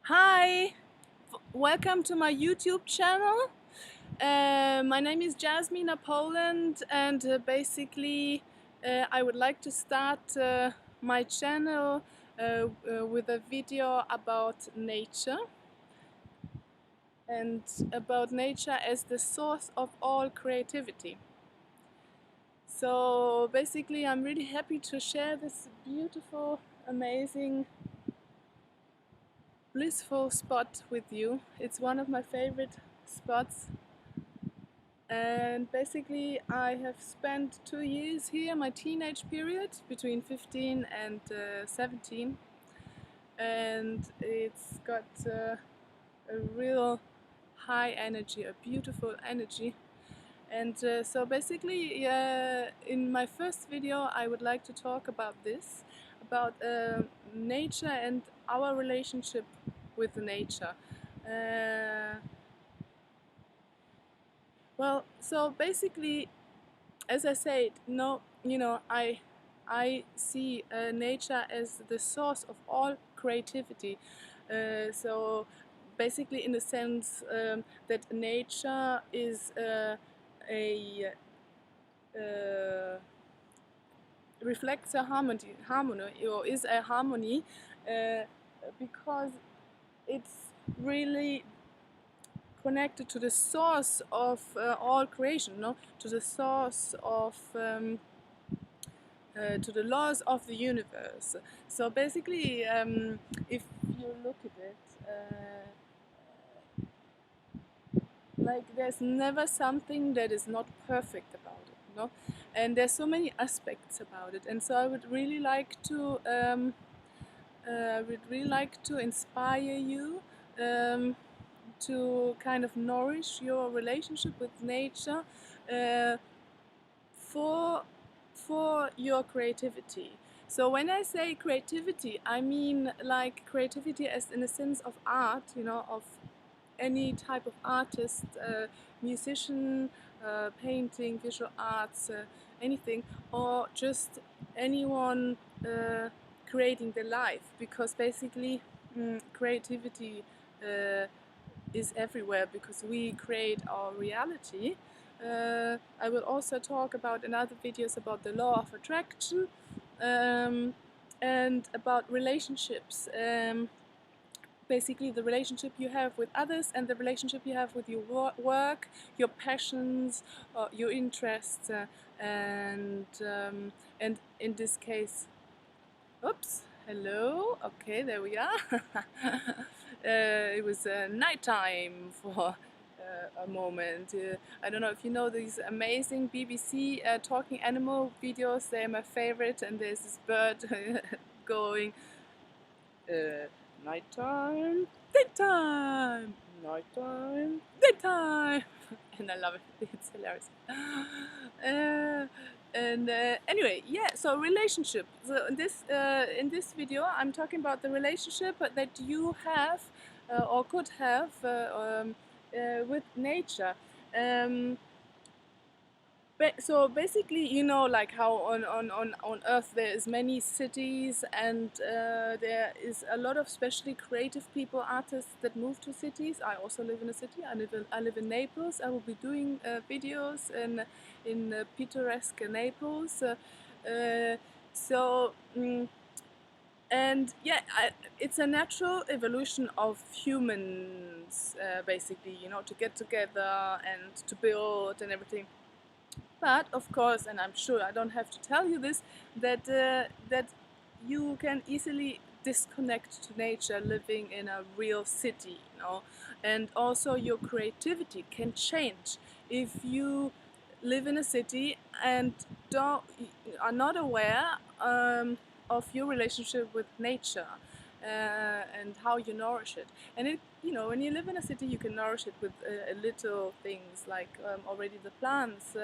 Hi, welcome to my YouTube channel. My name is Jasmina Poland, and basically I would like to start my channel with a video about nature and about nature as the source of all creativity. So basically I'm really happy to share this beautiful, amazing, blissful spot with you. It's one of my favorite spots, and basically I have spent 2 years here, my teenage period between 15 and 17, and it's got a real high energy, a beautiful energy. And so basically in my first video I would like to talk about this, about nature and our relationship with nature. Uh, well, so basically, as I said, no, I see nature as the source of all creativity. So basically, in the sense that nature is a reflects a harmony, or is a harmony, uh, because it's really connected to the source of all creation, no, to the source of to the laws of the universe. So basically, if you look at it, like there's never something that is not perfect about it, no, and there's so many aspects about it, and so I would really like to inspire you to kind of nourish your relationship with nature uh, for your creativity. So when I say creativity, I mean like creativity as in the sense of art, of any type of artist, musician, painting, visual arts, anything, or just anyone creating their life, because basically creativity is everywhere because we create our reality. I will also talk about in other videos about the law of attraction, um, and about relationships. Basically the relationship you have with others and the relationship you have with your work, your passions, your interests, and in this case, oops, hello, okay, there we are. It was nighttime for a moment. I don't know if you know these amazing BBC talking animal videos. They're my favorite, and there's this bird going nighttime, daytime, nighttime, daytime, and I love it. It's hilarious. And anyway, yeah. So relationship. So in this video, I'm talking about the relationship that you have or could have with nature. Um, so basically, like how on Earth there is many cities, and there is a lot of especially creative people, artists that move to cities. I also live in a city. I live in Naples. I will be doing videos in picturesque Naples. Uh, so. And yeah, it's a natural evolution of humans, basically, to get together and to build and everything. But of course, and I'm sure I don't have to tell you this, that you can easily disconnect to nature living in a real city, and also your creativity can change if you live in a city and don't are not aware of your relationship with nature, and how you nourish it. And when you live in a city, you can nourish it with little things like already the plants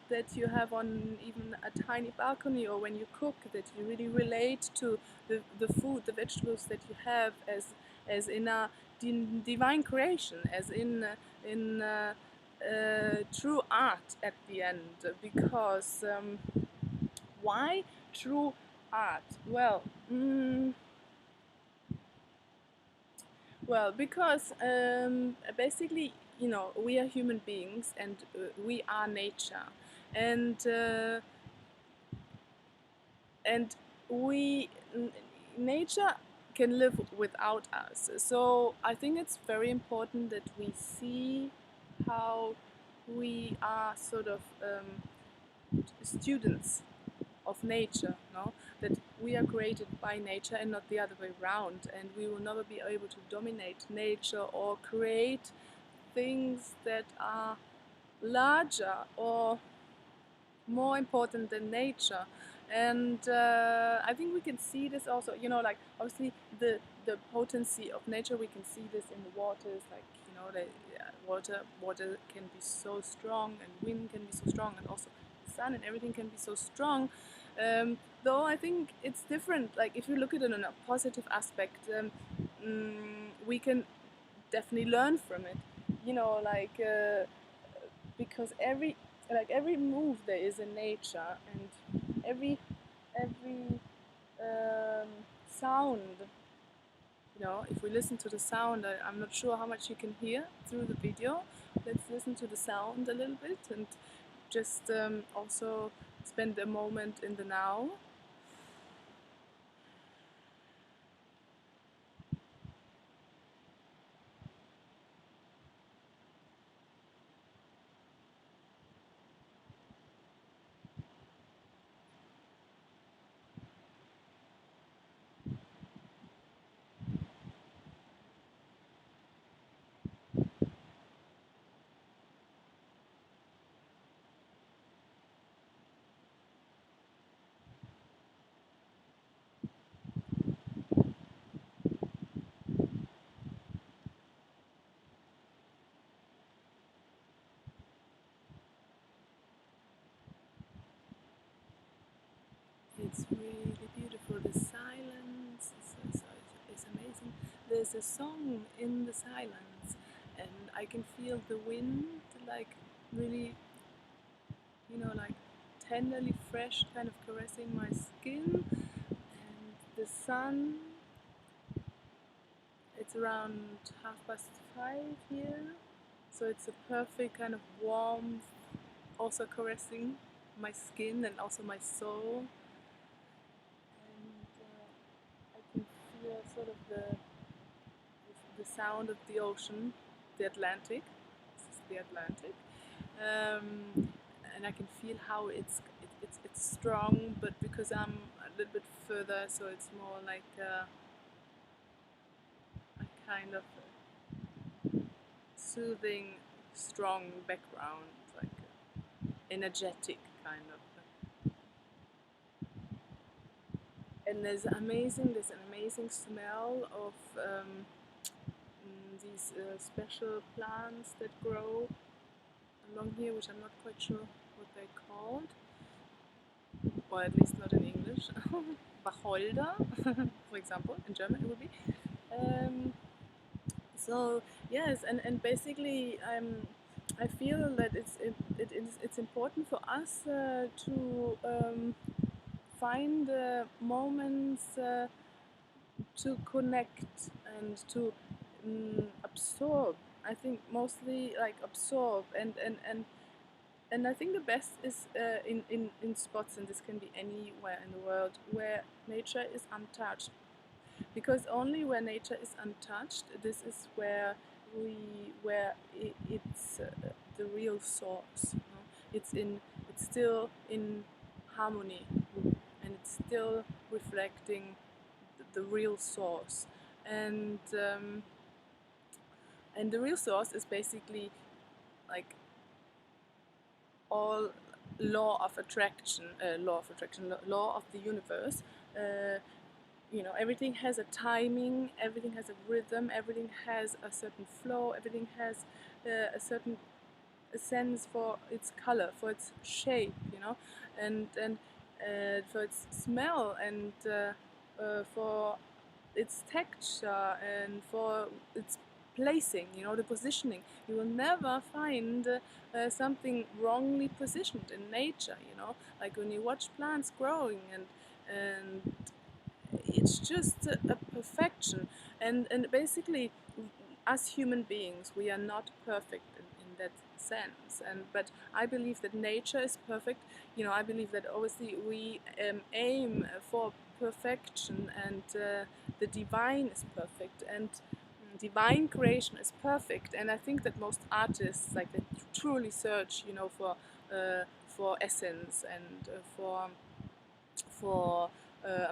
that you have on even a tiny balcony, or when you cook, that you really relate to the food, the vegetables that you have as in a divine creation, as in true art at the end. Because why true art? Well, Well, because basically, we are human beings and we are nature, and and we nature can live without us. So I think it's very important that we see how we are sort of students of nature, no? That we are created by nature and not the other way around, and we will never be able to dominate nature or create things that are larger or more important than nature. And I think we can see this also, like obviously the potency of nature, we can see this in the waters, like, the water can be so strong, and wind can be so strong, and also the sun and everything can be so strong. Though I think it's different, like if you look at it in a positive aspect, we can definitely learn from it, like because every move there is in nature, and every um, sound, if we listen to the sound, I'm not sure how much you can hear through the video. Let's listen to the sound a little bit, and just also spend a moment in the now. It's really beautiful. The silence is amazing. There's a song in the silence, and I can feel the wind, like really, like tenderly fresh, kind of caressing my skin. And the sun, it's around 5:30 here, so it's a perfect kind of warmth, also caressing my skin and also my soul. And I can feel sort of the sound of the ocean, the Atlantic. This is the Atlantic, and I can feel how it's strong, but because I'm a little bit further, so it's more like a kind of soothing, strong background, like energetic kind of. And there's an amazing smell of these special plants that grow along here, which I'm not quite sure what they're called, or at least not in English. Wacholder, for example, in German it would be. Um, so yes, and basically I feel that it's important for us to find moments to connect and to absorb. I think mostly like absorb, and I think the best is in spots, and this can be anywhere in the world, where nature is untouched. Because only where nature is untouched, this is it's the real source. It's still in harmony, and it's still reflecting the real source. And and the real source is basically like all law of the universe. Uh, Everything has a timing, everything has a rhythm, everything has a certain flow, everything has a certain sense for its color, for its shape, and for its smell, and for its texture, and for its placing, the positioning. You will never find something wrongly positioned in nature, like when you watch plants growing, and it's just a perfection. and basically, as human beings, we are not perfect in that sense. And but I believe that nature is perfect. I believe that obviously we aim for perfection, and the divine is perfect, and divine creation is perfect. And I think that most artists, like, they truly search, for essence, and for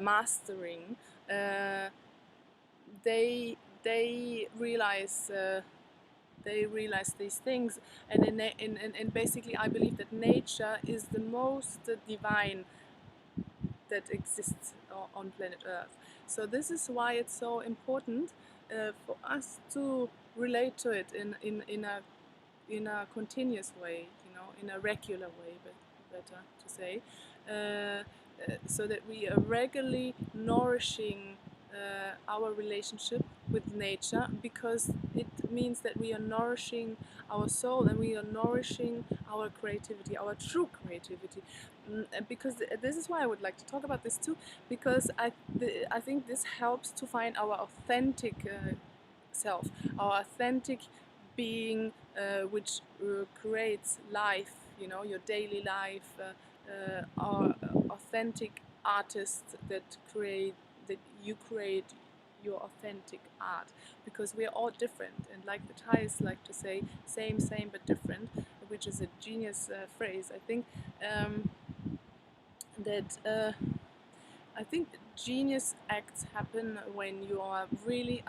mastering. Uh, they realize. They realize these things, and basically I believe that nature is the most divine that exists on planet Earth. So this is why it's so important for us to relate to it in a continuous way, in a regular way, but better to say, so that we are regularly nourishing our relationship with nature, because it means that we are nourishing our soul, and we are nourishing our creativity, our true creativity. Because this is why I would like to talk about this too, because I think this helps to find our authentic self, our authentic being, which creates life, your daily life, our authentic artist that you create your authentic art, because we are all different, and like the Thais like to say, same but different, which is a genius phrase. Um, that I think genius acts happen when you are really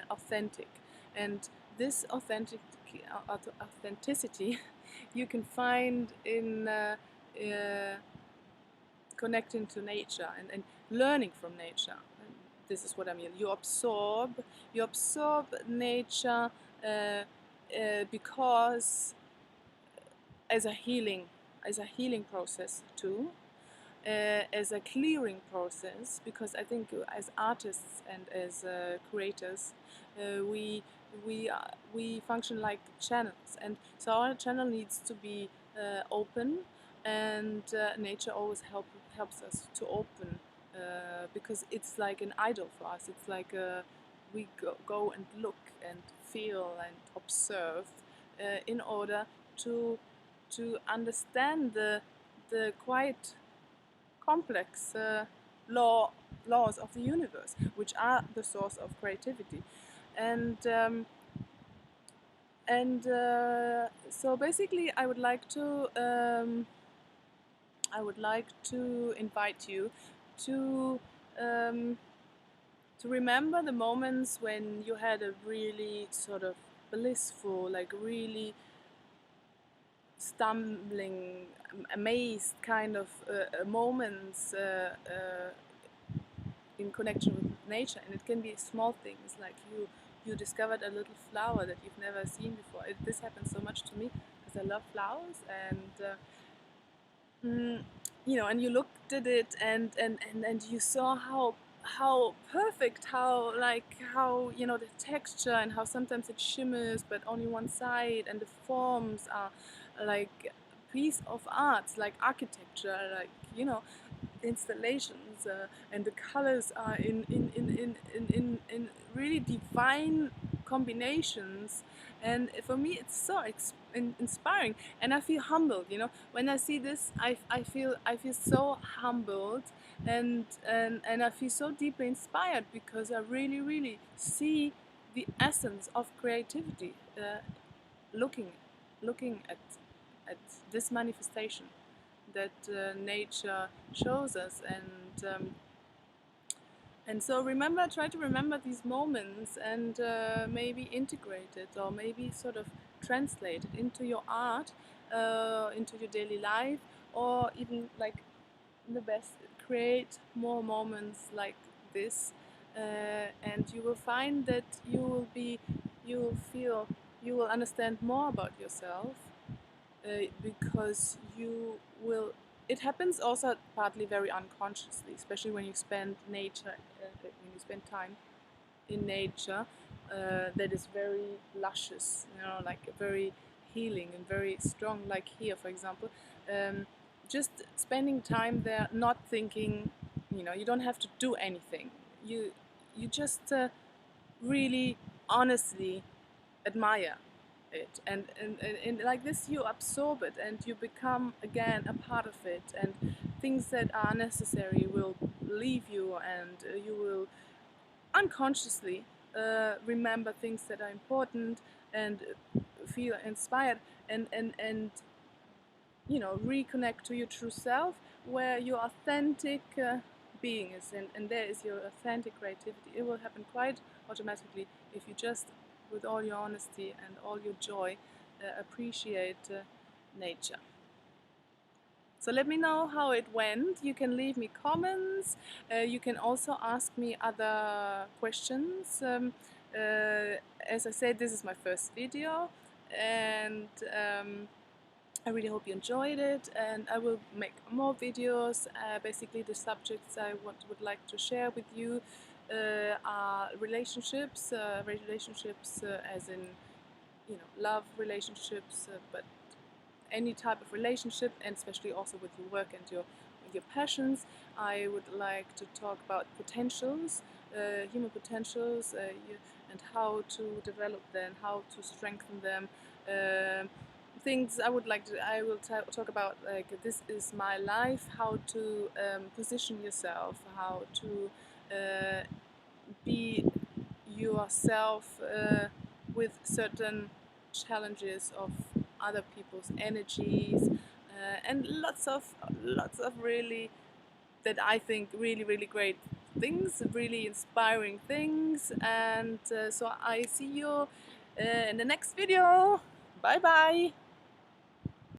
authentic, and this authenticity you can find in connecting to nature, and learning from nature. And this is what I mean. You absorb nature because as a healing process too, as a clearing process, because I think as artists and as creators, we we function like channels, and so our channel needs to be open, and nature always helps us to open, because it's like an idol for us. It's like we go and look and feel and observe in order to understand the quite complex laws of the universe, which are the source of creativity. And so basically, I would like to invite you to um, remember the moments when you had a really sort of blissful, like really stumbling, amazed kind of moments in connection with nature. And it can be small things, like you discovered a little flower that you've never seen before. This happens so much to me because I love flowers, and mm, and you looked at it, and you saw how perfect, how the texture, and how sometimes it shimmers but only one side, and the forms are like a piece of art, like architecture, like installations, and the colors are in really divine combinations. And for me, it's so inspiring, and I feel humbled. When I see this, I feel so humbled, and I feel so deeply inspired, because I really really see the essence of creativity, looking looking at this manifestation that nature shows us. And so try to remember these moments, and maybe integrate it, or maybe sort of translate it into your art, into your daily life, or even, like, the best, create more moments like this, and you will find that you will feel, you will understand more about yourself, because you will. It happens also partly very unconsciously, especially when you spend time in nature, that is very luscious, like very healing and very strong. Like here, for example, just spending time there, not thinking. You don't have to do anything. You just really honestly admire it, and like this you absorb it and you become again a part of it, and things that are necessary will leave you, and you will unconsciously remember things that are important, and feel inspired, and reconnect to your true self, where your authentic being is, and there is your authentic creativity. It will happen quite automatically if you just, with all your honesty and all your joy, appreciate nature. So let me know how it went. You can leave me comments. You can also ask me other questions. As I said, this is my first video, and I really hope you enjoyed it, and I will make more videos. Basically, the subjects I would like to share with you are relationships, as in, love relationships, but any type of relationship, and especially also with your work and your passions. I would like to talk about potentials, human potentials, and how to develop them, how to strengthen them. Things I will talk about, like, this is my life, how to position yourself, how to uh, be yourself with certain challenges of other people's energies, and lots of really, that I think, really really great things, really inspiring things. And so I see you in the next video. Bye bye.